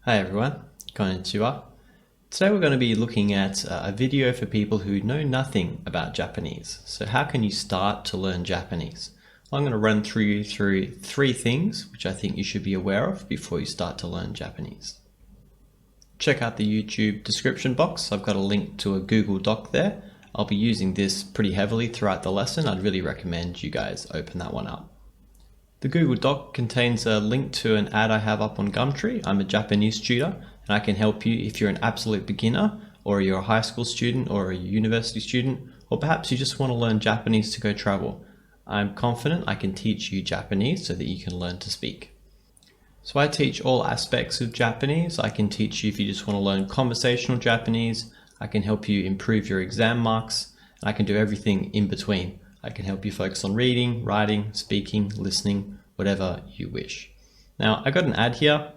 Hi everyone, konnichiwa. Today we're going to be looking at a video for people who know nothing about Japanese. So how can you start to learn Japanese? Well, I'm going to run through three things which I think you should be aware of before you start to learn Japanese. Check out the YouTube description box. I've got a link to a Google Doc there. I'll be using this pretty heavily throughout the lesson. I'd really recommend you guys open that one up. The Google Doc contains a link to an ad I have up on Gumtree. I'm a Japanese tutor and I can help you if you're an absolute beginner or you're a high school student or a university student, or perhaps you just want to learn Japanese to go travel. I'm confident I can teach you Japanese so that you can learn to speak. So I teach all aspects of Japanese. I can teach you if you just want to learn conversational Japanese. I can help you improve your exam marks, and I can do everything in between. I can help you focus on reading, writing, speaking, listening, whatever you wish. Now, I got an ad here.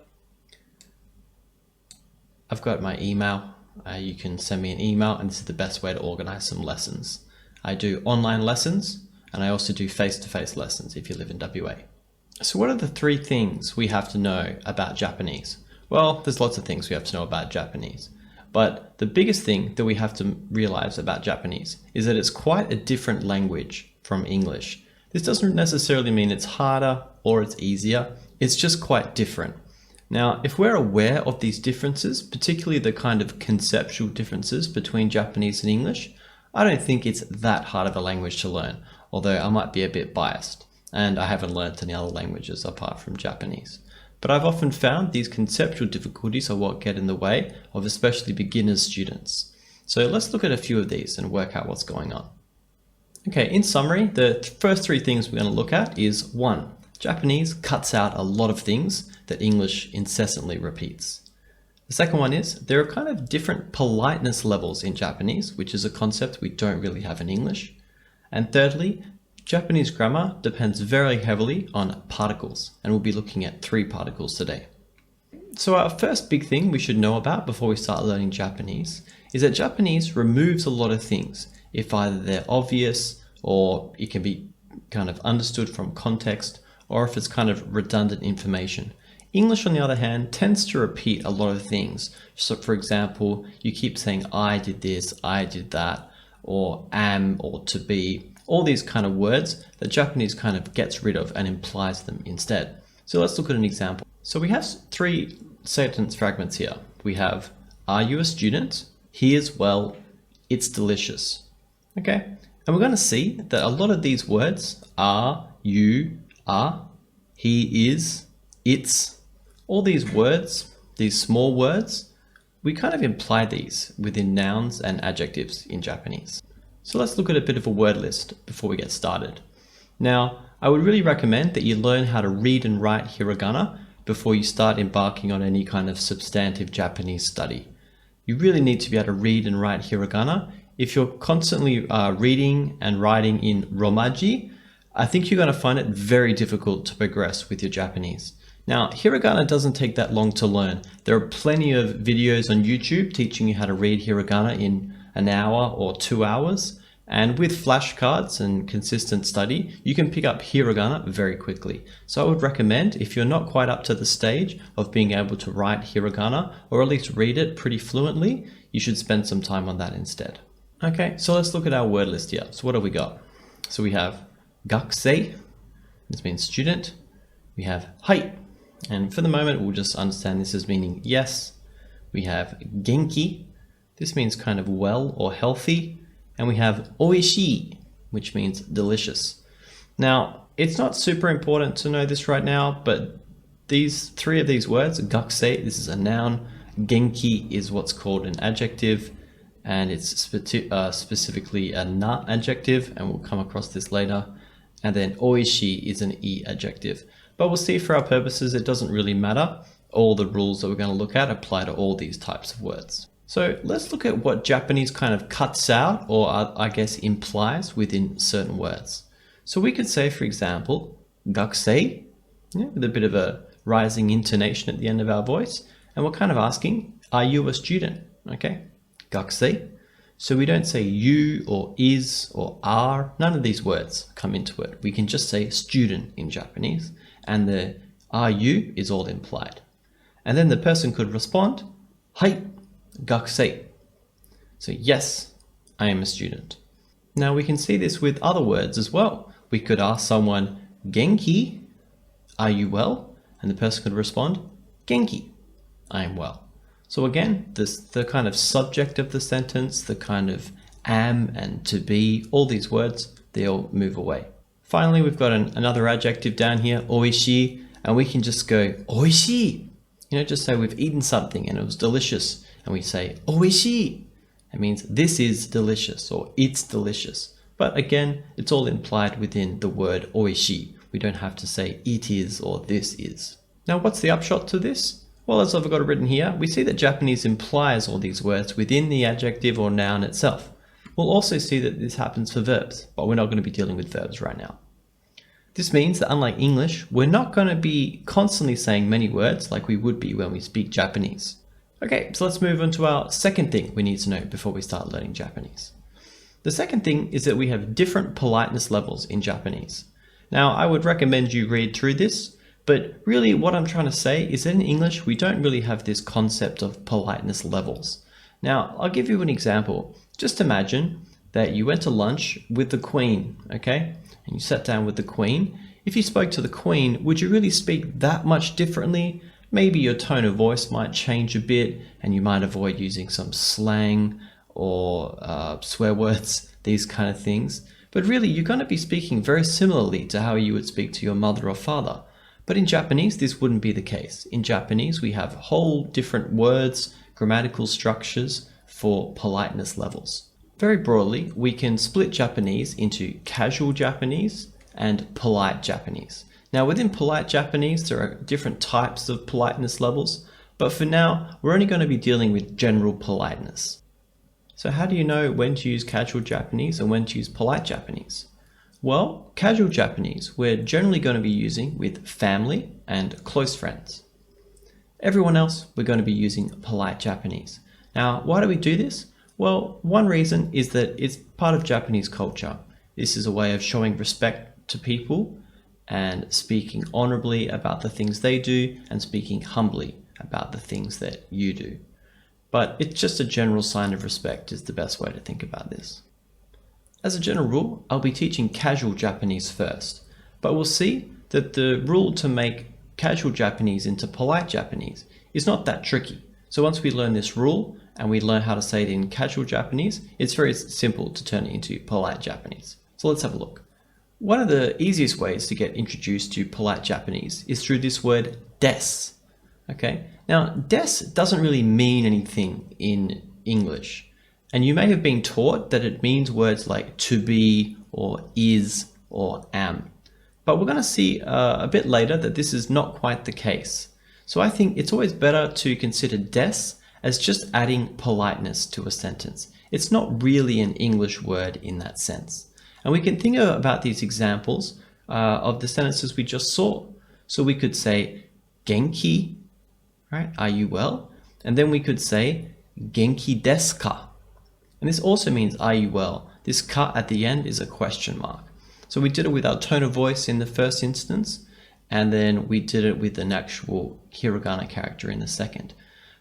I've got my email. You can send me an email, and this is the best way to organize some lessons. I do online lessons, and I also do face-to-face lessons if you live in WA. So what are the three things we have to know about Japanese? Well, there's lots of things we have to know about Japanese. But the biggest thing that we have to realize about Japanese is that it's quite a different language from English. This doesn't necessarily mean it's harder or it's easier. It's just quite different. Now, if we're aware of these differences, particularly the kind of conceptual differences between Japanese and English, I don't think it's that hard of a language to learn, although I might be a bit biased. And I haven't learned any other languages apart from Japanese. But I've often found these conceptual difficulties are what get in the way of especially beginner students. So let's look at a few of these and work out what's going on. Okay, in summary, the first three things we're going to look at is 1. Japanese cuts out a lot of things that English incessantly repeats. The second one is there are kind of different politeness levels in Japanese, which is a concept we don't really have in English. And thirdly, Japanese grammar depends very heavily on particles, and we'll be looking at 3 particles today. So our first big thing we should know about before we start learning Japanese is that Japanese removes a lot of things, if either they're obvious or it can be kind of understood from context, or if it's kind of redundant information. English, on the other hand, tends to repeat a lot of things. So for example, you keep saying I did this, I did that, or am, or to be. All these kind of words that Japanese kind of gets rid of and implies them instead. So let's look at an example. So we have 3 sentence fragments here. We have, are you a student? He is well, it's delicious. Okay, and we're going to see that a lot of these words are, you are, he is, it's, all these words, these small words, we kind of imply these within nouns and adjectives in Japanese. So let's look at a bit of a word list before we get started. Now, I would really recommend that you learn how to read and write hiragana before you start embarking on any kind of substantive Japanese study. You really need to be able to read and write hiragana. If you're constantly reading and writing in romaji, I think you're going to find it very difficult to progress with your Japanese. Now, hiragana doesn't take that long to learn. There are plenty of videos on YouTube teaching you how to read hiragana in an hour or 2 hours, and with flashcards and consistent study, you can pick up hiragana very quickly. So I would recommend, if you're not quite up to the stage of being able to write hiragana, or at least read it pretty fluently, you should spend some time on that instead. Okay, so let's look at our word list here. So what have we got? So we have gakusei, this means student. We have hai, and for the moment we'll just understand this as meaning yes. We have genki, this means kind of well or healthy. And we have oishii, which means delicious. Now, it's not super important to know this right now, but these 3 of these words, gakusei, this is a noun, genki is what's called an adjective, and it's specifically a na adjective, and we'll come across this later. And then oishii is an e adjective. But we'll see for our purposes, it doesn't really matter. All the rules that we're going to look at apply to all these types of words. So let's look at what Japanese kind of cuts out, or I guess implies within certain words. So we could say, for example, gakusei, with a bit of a rising intonation at the end of our voice. And we're kind of asking, are you a student? Okay, gakusei. So we don't say you or is or are. None of these words come into it. We can just say student in Japanese, and the are you is all implied. And then the person could respond, Hai, gakusei. So yes, I am a student. Now we can see this with other words as well. We could ask someone, Genki, are you well? And the person could respond, Genki, I am well. So again, the kind of subject of the sentence, the kind of am and to be, all these words, they all move away. Finally, we've got another adjective down here, oishii, and we can just go, oishii. Just say we've eaten something and it was delicious, and we say, oishii. It means this is delicious or it's delicious. But again, it's all implied within the word oishii. We don't have to say it is or this is. Now, what's the upshot to this? Well, as I've got it written here, we see that Japanese implies all these words within the adjective or noun itself. We'll also see that this happens for verbs, but we're not going to be dealing with verbs right now. This means that unlike English, we're not going to be constantly saying many words like we would be when we speak Japanese. Okay, so let's move on to our second thing we need to know before we start learning Japanese. The second thing is that we have different politeness levels in Japanese. Now, I would recommend you read through this, but really what I'm trying to say is that in English, we don't really have this concept of politeness levels. Now, I'll give you an example. Just imagine that you went to lunch with the Queen, okay? And you sat down with the Queen. If you spoke to the Queen, would you really speak that much differently? Maybe your tone of voice might change a bit and you might avoid using some slang or swear words, these kind of things. But really, you're going to be speaking very similarly to how you would speak to your mother or father. But in Japanese, this wouldn't be the case. In Japanese, we have whole different words, grammatical structures for politeness levels. Very broadly, we can split Japanese into casual Japanese and polite Japanese. Now, within polite Japanese, there are different types of politeness levels, but for now, we're only going to be dealing with general politeness. So how do you know when to use casual Japanese and when to use polite Japanese? Well, casual Japanese, we're generally going to be using with family and close friends. Everyone else, we're going to be using polite Japanese. Now, why do we do this? Well, one reason is that it's part of Japanese culture. This is a way of showing respect to people and speaking honorably about the things they do and speaking humbly about the things that you do. But it's just a general sign of respect is the best way to think about this. As a general rule, I'll be teaching casual Japanese first, but we'll see that the rule to make casual Japanese into polite Japanese is not that tricky. So once we learn this rule and we learn how to say it in casual Japanese, it's very simple to turn it into polite Japanese. So let's have a look. One of the easiest ways to get introduced to polite Japanese is through this word des. Okay, now des doesn't really mean anything in English, and you may have been taught that it means words like to be or is or am. But we're going to see a bit later that this is not quite the case. So I think it's always better to consider des as just adding politeness to a sentence. It's not really an English word in that sense. And we can think about these examples of the sentences we just saw. So we could say Genki, right? Are you well? And then we could say Genki desu ka? And this also means are you well? This ka at the end is a question mark. So we did it with our tone of voice in the first instance, and then we did it with an actual hiragana character in the second.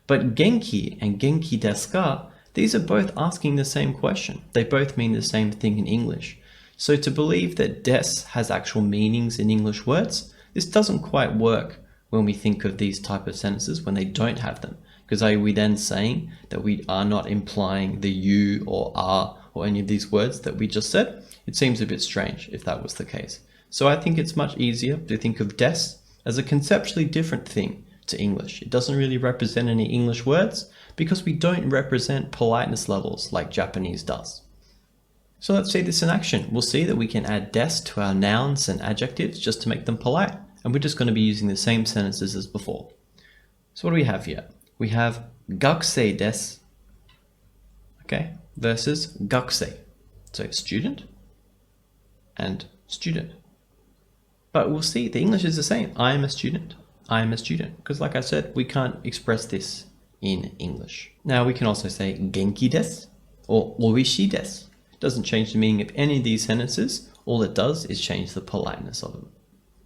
But Genki and Genki desu ka, these are both asking the same question. They both mean the same thing in English. So to believe that des has actual meanings in English words, this doesn't quite work when we think of these type of sentences when they don't have them. Because are we then saying that we are not implying the you or are or any of these words that we just said? It seems a bit strange if that was the case. So I think it's much easier to think of des as a conceptually different thing to English. It doesn't really represent any English words because we don't represent politeness levels like Japanese does. So let's see this in action. We'll see that we can add des to our nouns and adjectives just to make them polite. And we're just going to be using the same sentences as before. So what do we have here? We have gakusei desu, okay, versus gakusei. So student and student. But we'll see the English is the same. I am a student. I am a student. Because like I said, we can't express this in English. Now we can also say Genki desu or oishii desu. It doesn't change the meaning of any of these sentences. All it does is change the politeness of them.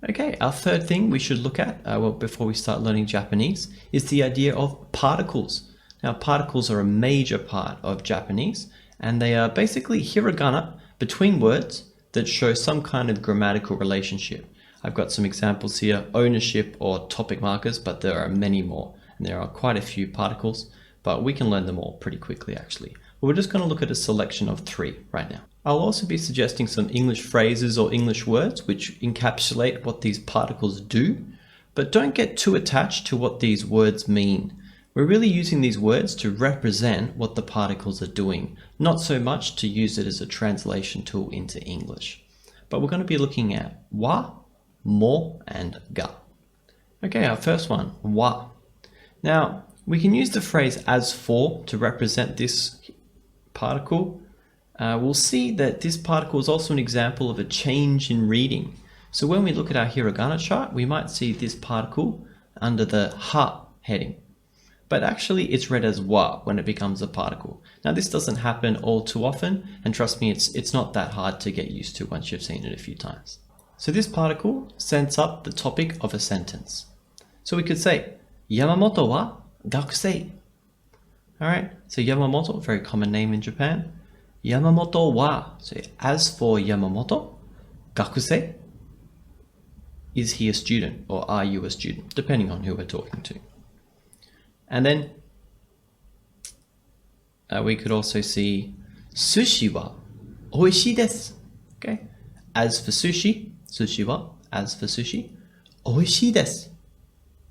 Okay, our third thing we should look at before we start learning Japanese is the idea of particles. Now, particles are a major part of Japanese, and they are basically hiragana between words that show some kind of grammatical relationship. I've got some examples here, ownership or topic markers, but there are many more, and there are quite a few particles, but we can learn them all pretty quickly actually. But we're just going to look at a selection of 3 right now. I'll also be suggesting some English phrases or English words which encapsulate what these particles do, but don't get too attached to what these words mean. We're really using these words to represent what the particles are doing, not so much to use it as a translation tool into English. But we're going to be looking at wa, mo, and ga. Okay, our first one, wa. Now, we can use the phrase as for to represent this particle. We'll see that this particle is also an example of a change in reading. So when we look at our hiragana chart, we might see this particle under the ha heading. But actually it's read as wa when it becomes a particle. Now this doesn't happen all too often, and trust me, it's not that hard to get used to once you've seen it a few times. So this particle sets up the topic of a sentence. So we could say, Yamamoto wa gakusei. Alright, so Yamamoto, very common name in Japan. Yamamoto wa, so as for Yamamoto, gakusei, is he a student or are you a student, depending on who we're talking to. And then we could also see sushi wa oishii desu. Okay, as for sushi, sushi wa, as for sushi, oishii desu.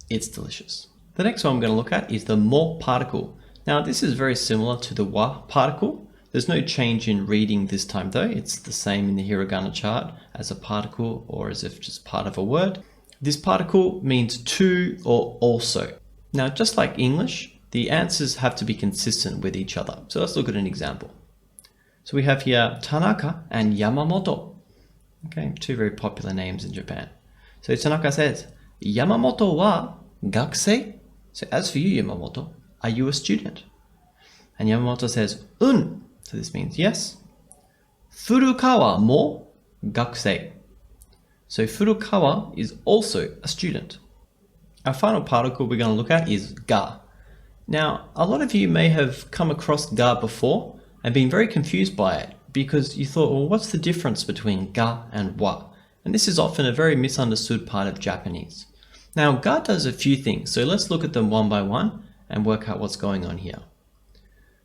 It's delicious. The next one I'm going to look at is the mo particle. Now this is very similar to the wa particle. There's no change in reading this time though. It's the same in the hiragana chart as a particle or as if just part of a word. This particle means to or also. Now, just like English, the answers have to be consistent with each other. So let's look at an example. So we have here Tanaka and Yamamoto. Okay, 2 very popular names in Japan. So Tanaka says, Yamamoto wa gakusei? So as for you, Yamamoto, are you a student? And Yamamoto says, un. So this means yes. Furukawa mo gakusei. So Furukawa is also a student. Our final particle we're going to look at is ga. Now, a lot of you may have come across ga before and been very confused by it because you thought, well, what's the difference between ga and wa? And this is often a very misunderstood part of Japanese. Now, ga does a few things, so let's look at them one by one and work out what's going on here.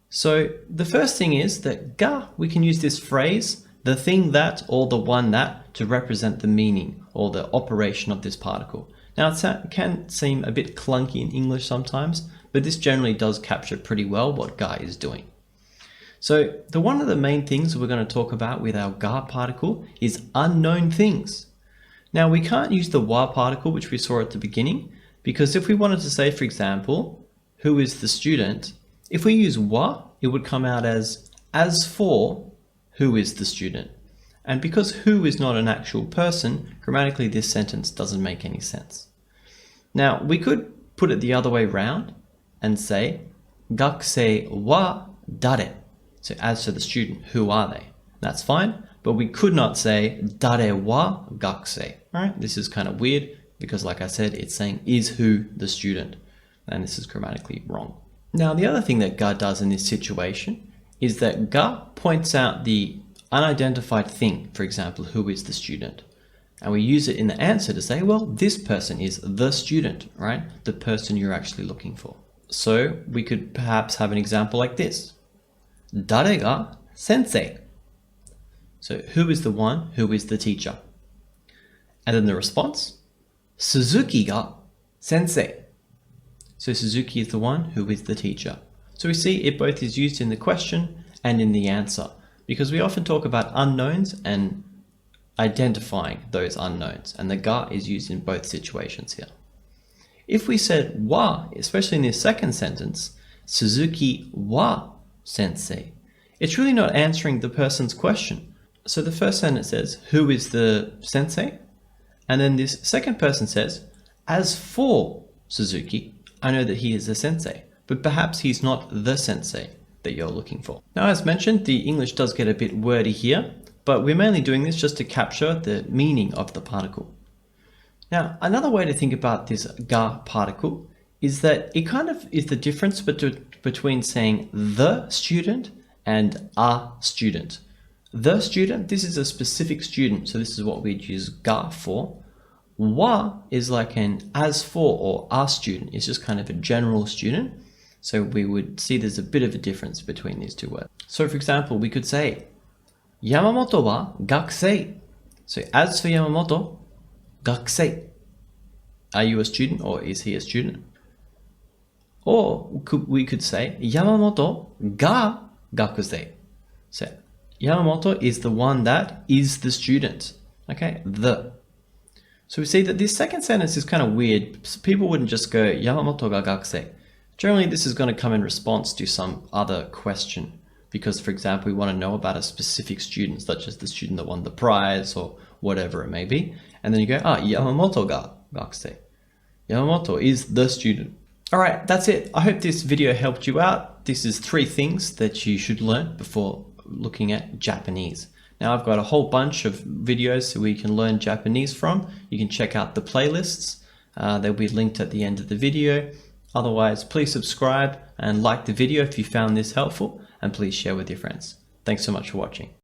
So the first thing is that ga, we can use this phrase, the thing that or the one that, to represent the meaning or the operation of this particle. Now it can seem a bit clunky in English sometimes, but this generally does capture pretty well what ga is doing. So one of the main things we're going to talk about with our ga particle is unknown things. Now we can't use the wa particle, which we saw at the beginning, because if we wanted to say, for example, who is the student, if we use wa, it would come out as for who is the student. And because who is not an actual person, grammatically this sentence doesn't make any sense. Now, we could put it the other way around and say, gakusei wa dare? So as for the student, who are they? That's fine, but we could not say dare wa gakusei. Right? This is kind of weird because, like I said, it's saying is who the student, and this is grammatically wrong. Now, the other thing that ga does in this situation is that ga points out the unidentified thing, for example, who is the student. And we use it in the answer to say, well, this person is the student, right? The person you're actually looking for. So we could perhaps have an example like this. Dare ga sensei? So who is the one who is the teacher? And then the response, Suzuki ga sensei. So Suzuki is the one who is the teacher. So we see it both is used in the question and in the answer, because we often talk about unknowns and identifying those unknowns, and the ga is used in both situations here. If we said wa, especially in this second sentence, Suzuki wa sensei, it's really not answering the person's question. So the first sentence says, who is the sensei? And then this second person says, as for Suzuki, I know that he is the sensei, but perhaps he's not the sensei that you're looking for. Now, as mentioned, the English does get a bit wordy here, but we're mainly doing this just to capture the meaning of the particle. Now, another way to think about this ga particle is that it kind of is the difference between saying the student and a student. The student, this is a specific student, so this is what we'd use ga for. Wa is like an as for or a student. It's just kind of a general student. So we would see there's a bit of a difference between these two words. So for example, we could say, Yamamoto wa gakusei. So as for Yamamoto, gakusei. Are you a student or is he a student? Or we could say, Yamamoto ga gakusei. So Yamamoto is the one that is the student. Okay, the. So we see that this second sentence is kind of weird. People wouldn't just go, Yamamoto ga gakusei. Generally, this is going to come in response to some other question. Because, for example, we want to know about a specific student, such as the student that won the prize or whatever it may be. And then you go, Yamamoto ga gakusei. Yamamoto is the student. All right, that's it. I hope this video helped you out. This is 3 things that you should learn before looking at Japanese. Now I've got a whole bunch of videos so we can learn Japanese from. You can check out the playlists. They'll be linked at the end of the video. Otherwise, please subscribe and like the video if you found this helpful, and please share with your friends. Thanks so much for watching.